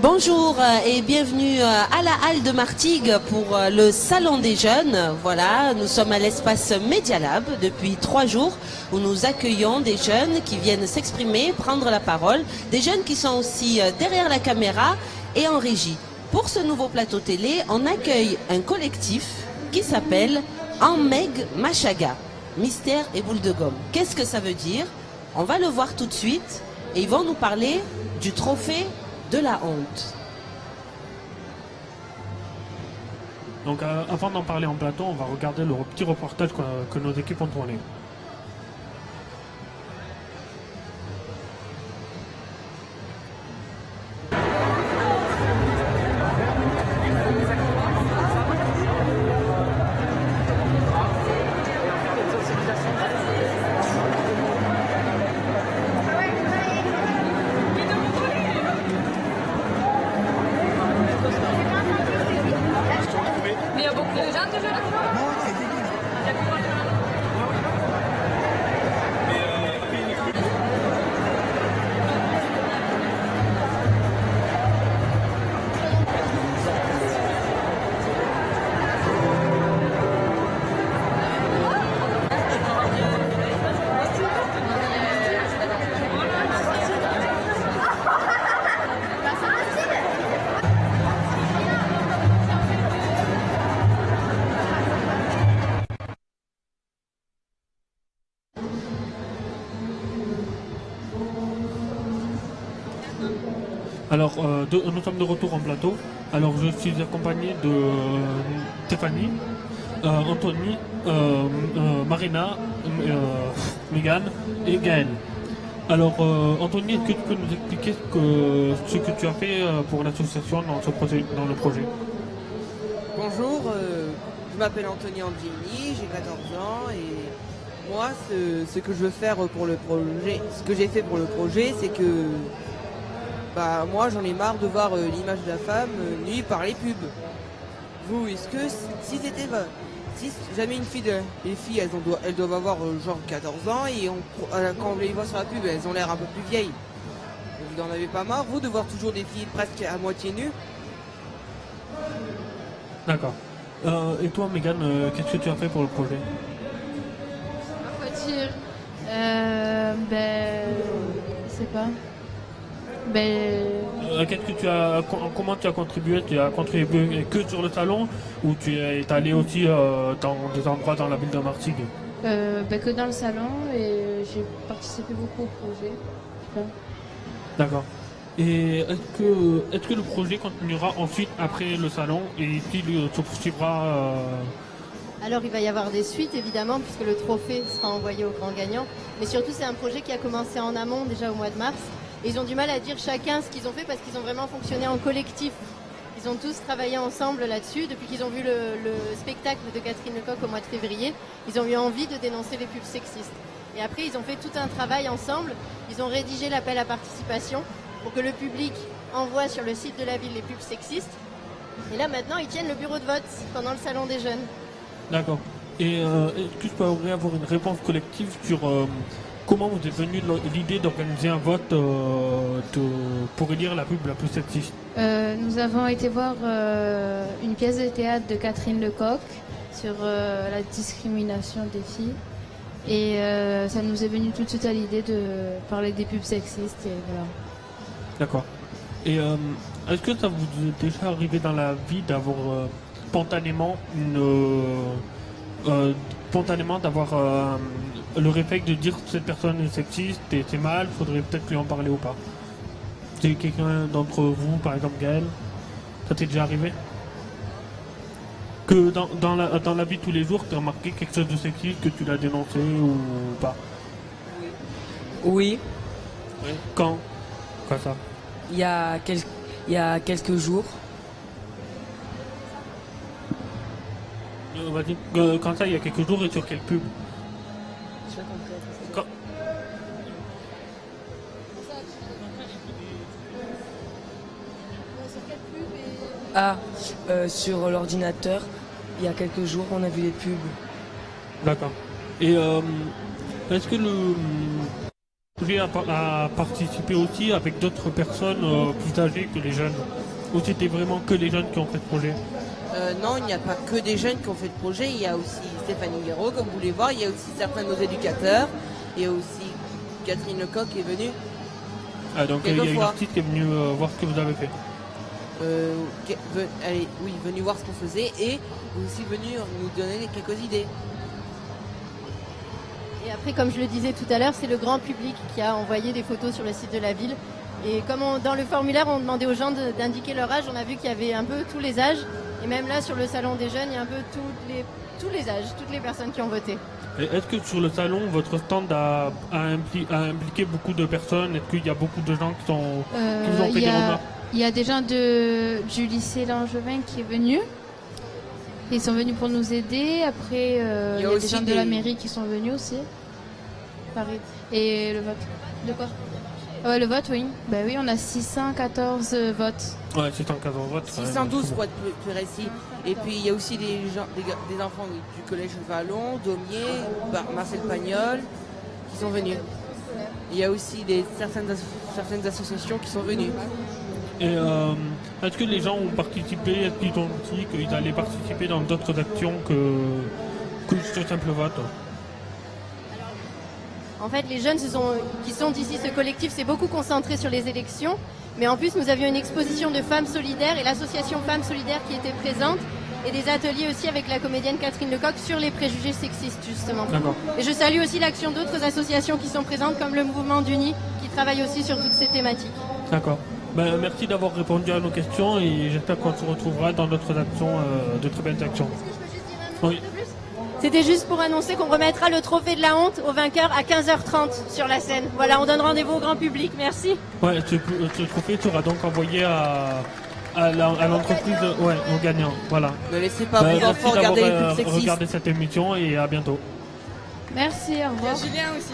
Bonjour et bienvenue à la Halle de Martigues pour le Salon des Jeunes. Voilà, nous sommes à l'espace Media Lab depuis 3 jours où nous accueillons des jeunes qui viennent s'exprimer, prendre la parole, des jeunes qui sont aussi derrière la caméra et en régie. Pour ce nouveau plateau télé, on accueille un collectif qui s'appelle Meg Machaga, Mystère et Boule de Gomme. Qu'est-ce que ça veut dire? On va le voir tout de suite et ils vont nous parler du trophée de la honte. Donc avant d'en parler en plateau, on va regarder le petit reportage que nos équipes ont tourné. Mais il y a beaucoup de gens toujours. Alors, nous sommes de retour en plateau. Alors, je suis accompagné de Stéphanie, Anthony, Marina, Mégane et Gaël. Alors, Anthony, est-ce que tu peux nous expliquer ce que tu as fait pour l'association dans le projet? Bonjour, je m'appelle Anthony Angieni, j'ai 14 ans et moi ce que je veux faire pour le projet, ce que j'ai fait pour le projet, c'est que moi j'en ai marre de voir l'image de la femme nue par les pubs. Vous, est-ce que si jamais une fille, les filles elles doivent avoir genre 14 ans et quand on les voit sur la pub elles ont l'air un peu plus vieilles. Vous n'en avez pas marre vous de voir toujours des filles presque à moitié nues? D'accord. Et toi, Mégane, qu'est-ce que tu as fait pour le projet? À quoi dire je sais pas. Comment tu as contribué? Tu as contribué que sur le salon ou tu es allé aussi dans des endroits dans la ville de Martigues? Que dans le salon et j'ai participé beaucoup au projet. D'accord. Et est-ce que le projet continuera ensuite après le salon et s'il se poursuivra Alors il va y avoir des suites évidemment puisque le trophée sera envoyé aux grands gagnants. Mais surtout c'est un projet qui a commencé en amont déjà au mois de mars. Et ils ont du mal à dire chacun ce qu'ils ont fait parce qu'ils ont vraiment fonctionné en collectif. Ils ont tous travaillé ensemble là-dessus. Depuis qu'ils ont vu le spectacle de Catherine Lecoq au mois de février, ils ont eu envie de dénoncer les pubs sexistes. Et après ils ont fait tout un travail ensemble. Ils ont rédigé l'appel à participation pour que le public envoie sur le site de la ville les pubs sexistes. Et là maintenant ils tiennent le bureau de vote pendant le salon des jeunes. D'accord. Et est-ce que je pourrais avoir une réponse collective sur comment vous est venue l'idée d'organiser un vote pour élire la pub la plus sexiste? Nous avons été voir une pièce de théâtre de Catherine Lecoq sur la discrimination des filles. Et ça nous est venu tout de suite à l'idée de parler des pubs sexistes. Et voilà. D'accord. Et est-ce que ça vous est déjà arrivé dans la vie d'avoir spontanément d'avoir le réflexe de dire que cette personne est sexiste et c'est mal, faudrait peut-être lui en parler ou pas? C'est quelqu'un d'entre vous, par exemple Gaël, ça t'est déjà arrivé? Que dans la vie de tous les jours, tu as remarqué quelque chose de sexiste, que tu l'as dénoncé ou pas? Oui, Oui. Quand? Quoi ça? il y a quelques jours. Vas-y. Quand ça, il y a quelques jours et sur quelle pub? Quand- Sur l'ordinateur, il y a quelques jours, on a vu les pubs. D'accord. Et est-ce que projet a participé aussi avec d'autres personnes plus âgées que les jeunes? Ou c'était vraiment que les jeunes qui ont fait ce projet? Non, il n'y a pas que des jeunes qui ont fait le projet, il y a aussi Stéphanie Guéraud, comme vous voulez voir, il y a aussi certains de nos éducateurs, il y a aussi Catherine Lecoq qui est venue. Ah, donc il y a une Quelquefois. artiste qui est venue voir ce que vous avez fait. Elle est venue voir ce qu'on faisait et aussi venue nous donner quelques idées. Et après, comme je le disais tout à l'heure, c'est le grand public qui a envoyé des photos sur le site de la ville. Et comme dans le formulaire, on demandait aux gens d'indiquer leur âge, on a vu qu'il y avait un peu tous les âges. Et même là, sur le salon des jeunes, il y a un peu tous les âges, toutes les personnes qui ont voté. Et est-ce que sur le salon, votre stand a impliqué beaucoup de personnes? Est-ce qu'il y a beaucoup de gens qui vous ont fait des remarques? Il y a des gens du lycée Langevin qui est venu. Ils sont venus pour nous aider. Après, il y a des gens de la mairie qui sont venus aussi. Pareil. Et le vote. De quoi? Ouais, le vote, oui. Ben oui, on a 614 votes. Ouais, 614 votes. 612 pour être plus précis. Et puis il y a aussi des enfants du collège Vallon, Daumier, Marcel Pagnol qui sont venus. Il y a aussi certaines associations qui sont venues. Et est-ce que les gens ont participé? Est-ce qu'ils ont dit qu'ils allaient participer dans d'autres actions que ce simple vote? En fait, les jeunes qui sont d'ici, ce collectif, s'est beaucoup concentré sur les élections. Mais en plus, nous avions une exposition de femmes solidaires et l'association Femmes Solidaires qui était présente. Et des ateliers aussi avec la comédienne Catherine Lecoq sur les préjugés sexistes, justement. D'accord. Et je salue aussi l'action d'autres associations qui sont présentes, comme le Mouvement d'Uni, qui travaille aussi sur toutes ces thématiques. D'accord. Ben, merci d'avoir répondu à nos questions et j'espère qu'on se retrouvera dans d'autres actions, de très belles actions. Oui. C'était juste pour annoncer qu'on remettra le trophée de la honte au vainqueur à 15h30 sur la scène. Voilà, on donne rendez-vous au grand public. Merci. Ouais, ce trophée sera donc envoyé à l'entreprise, au gagnant. Voilà. Ne laissez pas vos enfants regarder les pubs sexistes. Regardez cette émission et à bientôt. Merci, au revoir. Julien aussi.